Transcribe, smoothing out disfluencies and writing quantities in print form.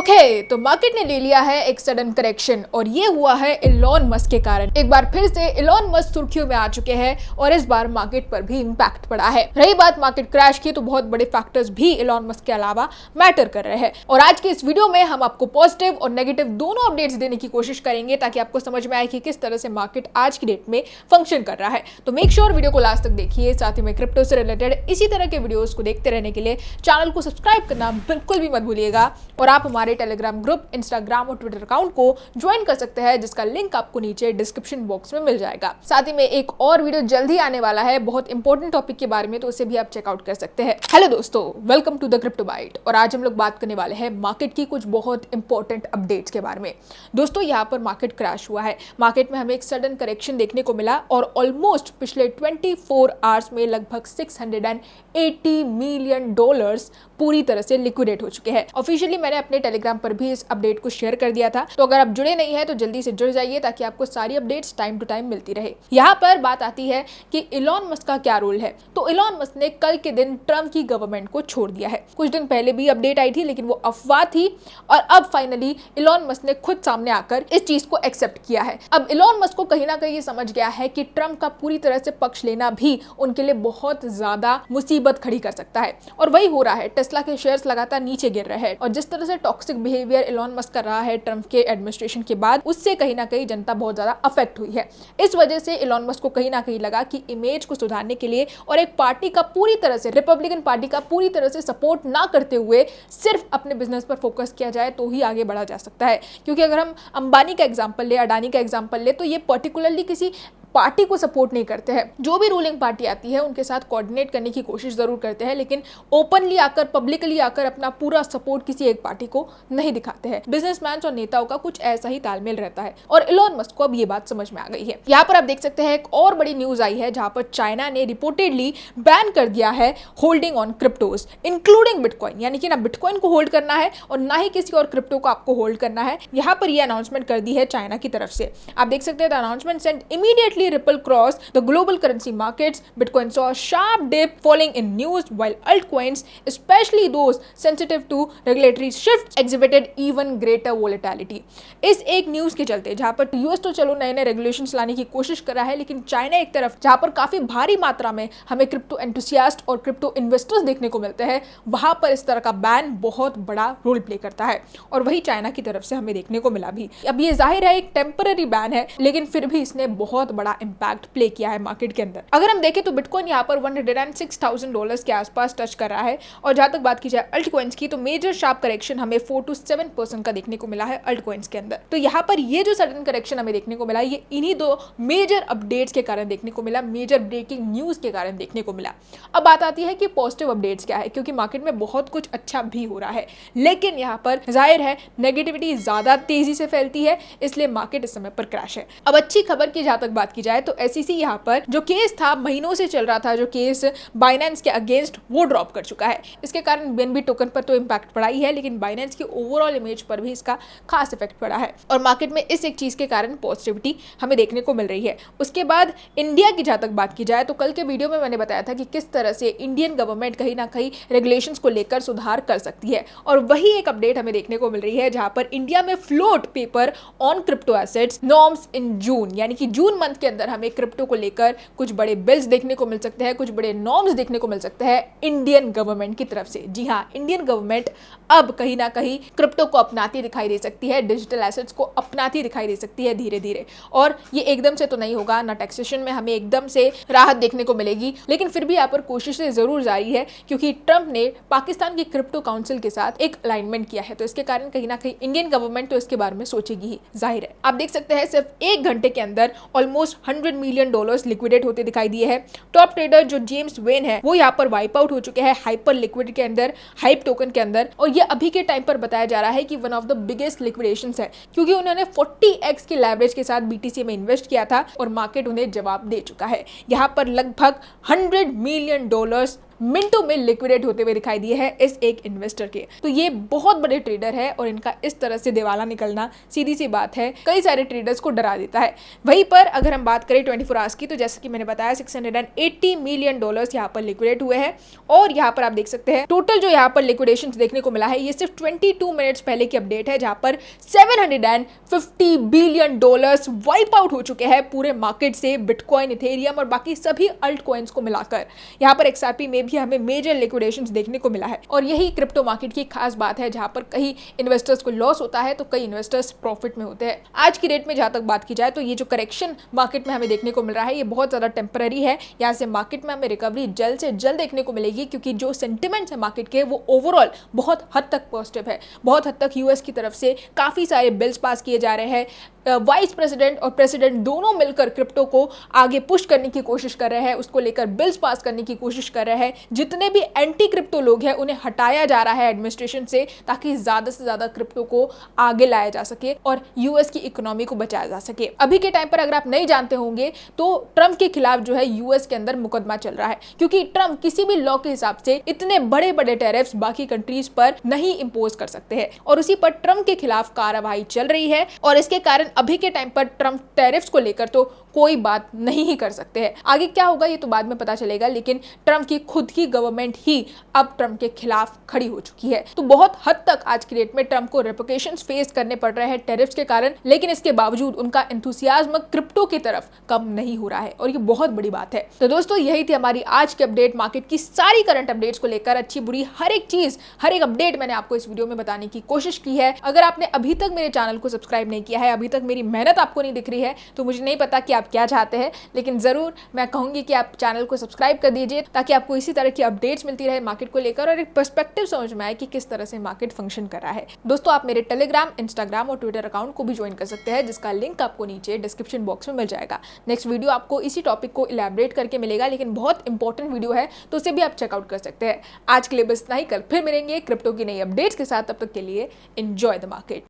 Okay, तो market ने ले लिया है एक सडन करेक्शन और ये हुआ है इलॉन मस्क के कारण। एक बार फिर से इलॉन मस्क सुर्खियों में आ चुके हैं और इस बार मार्केट पर भी इंपैक्ट पड़ा है। रही बात मार्केट क्रैश की, तो बहुत बड़े फैक्टर्स भी इलॉन मस्क के अलावा मैटर कर रहे हैं और आज के इस वीडियो में हम आपको पॉजिटिव और नेगेटिव दोनों अपडेट्स देने की कोशिश करेंगे ताकि आपको समझ में आए कि किस तरह से मार्केट आज की डेट में फंक्शन कर रहा है। तो मेक श्योर वीडियो को लास्ट तक देखिए। साथ ही में क्रिप्टो से रिलेटेड इसी तरह के वीडियोस को देखते रहने के लिए चैनल को सब्सक्राइब करना बिल्कुल भी मत भूलिएगा और आप हमारे टेलीग्राम ग्रुप, इंस्टाग्राम और ट्विटर अकाउंट को ज्वाइन कर सकते हैं, जिसका लिंक आपको नीचे डिस्क्रिप्शन बॉक्स में मिल जाएगा। साथ ही में एक और वीडियो जल्द ही आने वाला है बहुत इंपॉर्टेंट टॉपिक के बारे में, तो उसे भी आप चेकआउट कर सकते हैं। हेलो दोस्तों, welcome to the crypto byte और आज हम लोग बात करने वाले हैं मार्केट की कुछ बहुत इंपॉर्टेंट अपडेट्स के बारे में। दोस्तों, यहाँ पर मार्केट क्रैश हुआ है। मार्केट में हमें एक सडन करेक्शन देखने को मिला और ऑलमोस्ट पिछले 24 आवर्स में लगभग $680 मिलियन पूरी तरह से लिक्विडेट हो चुके हैं। ऑफिशियली मैंने अपने टेलीग्राम पर भी इस अपडेट को शेयर कर दिया था, तो अगर आप जुड़े नहीं है तो जल्दी से जुड़ जाइए ताकि आपको सारी अपडेट्स टाइम टू टाइम मिलती रहे। यहाँ पर बात आती है कि इलॉन मस्क का क्या रोल है। तो इलॉन मस्क ने कल के दिन ट्रम्प की गवर्नमेंट को छोड़ दिया है। कुछ दिन पहले भी अपडेट आई थी, लेकिन वो अफवाह थी और अब फाइनली इलॉन मस्क ने खुद सामने आकर इस चीज को एक्सेप्ट किया है। अब इलॉन मस्क को कहीं ना कहीं ये समझ गया है कि ट्रम्प का पूरी तरह से पक्ष लेना भी उनके लिए बहुत ज्यादा मुसीबत खड़ी कर सकता है और वही हो रहा है। टेस्ला के शेयर्स लगातार नीचे गिर रहे हैं और जिस तरह से टॉक्सिक बिहेवियर इलॉन मस्क कर रहा है ट्रम्प के एडमिनिस्ट्रेशन के बाद, उससे कहीं ना कहीं जनता बहुत ज्यादा अफेक्ट हुई है। इस वजह से इलॉन मस्क को कहीं ना कहीं लगा कि इमेज को सुधारने के लिए और एक पार्टी का पूरी तरह से, रिपब्लिकन पार्टी का पूरी तरह से सपोर्ट ना करते हुए सिर्फ अपने बिजनेस पर फोकस किया जाए तो ही आगे बढ़ा जा सकता है। क्योंकि अगर हम अंबानी का एग्जाम्पल ले, अडानी का एग्जाम्पल ले, तो ये पर्टिकुलरली किसी पार्टी को सपोर्ट नहीं करते हैं। जो भी रूलिंग पार्टी आती है उनके साथ कोऑर्डिनेट करने की कोशिश जरूर करते हैं, लेकिन ओपनली आकर, पब्लिकली आकर अपना पूरा सपोर्ट किसी एक पार्टी को नहीं दिखाते हैं। बिजनेसमैन और नेताओं का कुछ ऐसा ही तालमेल रहता है और इलॉन मस्क को अब ये बात समझ में आ गई है। यहाँ पर आप देख सकते हैं एक और बड़ी न्यूज आई है जहां पर चाइना ने रिपोर्टेडली बैन कर दिया है holding on cryptos including bitcoin. यानी कि ना बिटकॉइन को होल्ड करना है और ना ही किसी और क्रिप्टो को आपको होल्ड करना है। यहाँ पर यह अनाउंसमेंट कर दी है चाइना की तरफ से। आप देख सकते हैं the announcement sent immediately ripple crossed the global currency markets. Bitcoin saw a sharp dip, falling in news, while altcoins, especially those sensitive to regulatory shifts, exhibited even greater volatility. इस एक news के चलते, जहां पर US तो चलो नए नए रेगुलेशंस लाने की कोशिश कर रहा है, लेकिन चाइना एक तरफ जहां पर काफी भारी मात्रा में हमें क्रिप्टो एंथुसियास्ट और क्रिप्टो इन्वेस्टर्स देखने को मिलते हैं, वहां पर इस तरह का बैन बहुत बड़ा रोल प्ले करता है और वही चाइना की तरफ से हमें देखने को मिला भी। अब ये जाहिर है एक टेम्पररी बैन है, लेकिन फिर भी इसने बहुत बड़ा इंपैक्ट प्ले किया है मार्केट के अंदर। अगर हम देखें तो बिटकॉइन यहाँ पर $106,000 के आसपास टच कर रहा है और जहां तक बात की जाए अल्ट कॉइन्स की, तो मेजर शार्प करेक्शन हमें 4 to 7% का देखने को मिला है अल्ट कॉइन्स के अंदर। तो यहाँ पर ये जो सडन करेक्शन हमें देखने को मिला, ये इन्हीं दो मेजर अपडेट्स के कारण देखने को मिला, मेजर ब्रेकिंग न्यूज के कारण देखने को मिला। अब बात आती है कि पॉजिटिव अपडेट्स क्या है, क्योंकि मार्केट में बहुत कुछ अच्छा भी हो रहा है, लेकिन यहाँ पर जाहिर है नेगेटिविटी ज्यादा तेजी से फैलती है, इसलिए मार्केट इस समय पर क्रैश है। अब अच्छी खबर की जहां तक बात की जाए तो SEC यहाँ पर जो केस था, महीनों से चल रहा था, जो केस बाइनेंस के अगेंस्ट, वो ड्रॉप कर चुका है। इसके कारण BNB टोकन पर तो इंपैक्ट पड़ा ही है, लेकिन बाइनेंस की ओवरऑल इमेज पर भी इसका खास इफेक्ट पड़ा है और मार्केट में इस एक चीज के कारण पॉजिटिविटी हमें देखने को मिल रही है। उसके बाद इंडिया की जहां तक बात की जाए तो कल के वीडियो में मैंने बताया था कि किस तरह से इंडियन गवर्नमेंट कहीं ना कहीं रेगुलेशंस को लेकर सुधार कर सकती है और वही एक अपडेट हमें देखने को मिल रही है, जहां पर इंडिया में float paper on crypto assets norms in June, यानी कि जून मंथ के अंदर हमें क्रिप्टो को लेकर कुछ बड़े बिल्स देखने को मिल सकते हैं, कुछ बड़े नॉर्म्स देखने को मिल सकते हैं इंडियन गवर्नमेंट की तरफ से। जी हाँ, इंडियन गवर्नमेंट अब कहीं ना कहीं क्रिप्टो को अपनाती दिखाई दे सकती है, डिजिटल एसेट्स को अपनाती दिखाई दे सकती है धीरे धीरे। और ये एकदम से तो नहीं होगा, ना टैक्सेशन में हमें एकदम से राहत देखने को मिलेगी, लेकिन फिर भी यहाँ पर कोशिशें जरूर जारी है, क्योंकि ट्रम्प ने पाकिस्तान की क्रिप्टो काउंसिल के साथ एक अलाइनमेंट किया है, तो इसके कारण कहीं ना कहीं इंडियन गवर्नमेंट तो इसके बारे में सोचेगी ही, जाहिर है। आप देख सकते हैं सिर्फ एक घंटे के अंदर ऑलमोस्ट $100 मिलियन लिक्विडेट होते दिखाई दिए हैं। टॉप ट्रेडर जो जेम्स वेन है, वो यहाँ पर वाइप आउट हो चुके हैं हाइपर लिक्विड के अंदर, हाइप टोकन के अंदर, और ये अभी के टाइम पर बताया जा रहा है कि वन ऑफ द बिगेस्ट लिक्विडेशंस है, क्योंकि उन्होंने 40x की लेवरेज के साथ BTC में इन्वेस्ट किया था और मार्केट उन्हें जवाब दे चुका है। यहाँ पर लगभग $100 मिलियन मिनटों में लिक्विडेट होते हुए दिखाई दिए हैं इस एक इन्वेस्टर के। तो ये बहुत बड़े ट्रेडर है और इनका इस तरह से दिवाला निकलना सीधी सी बात है कई सारे ट्रेडर्स को डरा देता है। वहीं पर अगर हम बात करें 24 आवर्स की, तो जैसे कि मैंने बताया $680 मिलियन यहाँ पर लिक्विडेट हुए हैं। और यहाँ पर आप देख सकते हैं टोटल जो यहाँ पर लिक्विडेशन देखने को मिला है ये सिर्फ 22 मिनट्स पहले की अपडेट है, जहां पर $750 बिलियन वाइप आउट हो चुके हैं पूरे मार्केट से, बिटकॉइन, इथेरियम और बाकी सभी अल्ट कॉइन्स को मिलाकर। यहाँ पर XRP में भी हमें मेजर लिक्विडेशन देखने को मिला है और यही क्रिप्टो मार्केट की खास बात है, जहां पर कई इन्वेस्टर्स को लॉस होता है तो कई इन्वेस्टर्स प्रॉफिट में होते हैं। आज की डेट में जहां तक बात की जाए तो ये जो करेक्शन मार्केट में हमें देखने को मिल रहा है ये बहुत ज्यादा टेम्पररी है। यहाँ से मार्केट में हमें रिकवरी जल्द से जल्द देखने को मिलेगी, क्योंकि जो सेंटिमेंट्स है मार्केट के वो ओवरऑल बहुत हद तक पॉजिटिव है। बहुत हद तक यूएस की तरफ से काफी सारे बिल्स पास किए जा रहे हैं। वाइस प्रेसिडेंट और प्रेसिडेंट दोनों मिलकर क्रिप्टो को आगे पुश करने की कोशिश कर रहे हैं, उसको लेकर बिल्स पास करने की कोशिश कर रहे हैं। जितने भी एंटी क्रिप्टो लोग हैं उन्हें हटाया जा रहा है एडमिनिस्ट्रेशन से, ताकि ज्यादा से ज्यादा क्रिप्टो को आगे लाया जा सके और यूएस की इकोनॉमी को बचाया जा सके। अभी के टाइम पर अगर आप नहीं जानते होंगे तो ट्रंप के खिलाफ जो है यूएस के अंदर मुकदमा चल रहा है, क्योंकि ट्रंप किसी भी लॉ के हिसाब से इतने बड़े बड़े टैरिफ्स बाकी कंट्रीज पर नहीं इंपोज कर सकते हैं और उसी पर ट्रंप के खिलाफ कार्रवाई चल रही है। और इसके कारण अभी के टाइम पर ट्रंप टैरिफ्स को लेकर तो कोई बात नहीं ही कर सकते हैं। आगे क्या होगा ये तो बाद में पता चलेगा, लेकिन ट्रंप की खुद की गवर्नमेंट ही अब ट्रंप के खिलाफ खड़ी हो चुकी है। तो बहुत हद तक आज की डेट में ट्रंप को रेपुटेशंस फेस करने पड़ रहे हैं टैरिफ्स के कारण, लेकिन इसके बावजूद उनका एंथुसियाज्म क्रिप्टो की तरफ कम नहीं हो रहा है और ये बहुत बड़ी बात है। तो दोस्तों यही थी हमारी आज की अपडेट, मार्केट की सारी करंट अपडेट्स को लेकर अच्छी बुरी हर एक चीज, हर एक अपडेट मैंने आपको इस वीडियो में बताने की कोशिश की है। अगर आपने अभी तक मेरे चैनल को सब्सक्राइब नहीं किया है, अभी तक मेरी मेहनत आपको नहीं दिख रही है, तो मुझे नहीं पता कि आप क्या चाहते हैं, लेकिन जरूर मैं कहूंगी कि आप चैनल को सब्सक्राइब कर दीजिए, ताकि आपको इसी तरह की अपडेट्स मिलती रहे मार्केट को लेकर और एक पर्सपेक्टिव समझ में आए कि किस तरह से मार्केट फंक्शन कर रहा है। दोस्तों आप मेरे टेलीग्राम, इंस्टाग्राम और ट्विटर अकाउंट को भी ज्वाइन कर सकते हैं, जिसका लिंक आपको नीचे डिस्क्रिप्शन बॉक्स में मिल जाएगा। नेक्स्ट वीडियो आपको इसी टॉपिक को इलैबोरेट करके मिलेगा, लेकिन बहुत इंपॉर्टेंट वीडियो है, तो उसे भी आप चेकआउट कर सकते हैं। आज के लिए बस इतना ही, कल फिर मिलेंगे क्रिप्टो की नई अपडेट्स के साथ। तब तक के लिए एंजॉय द मार्केट।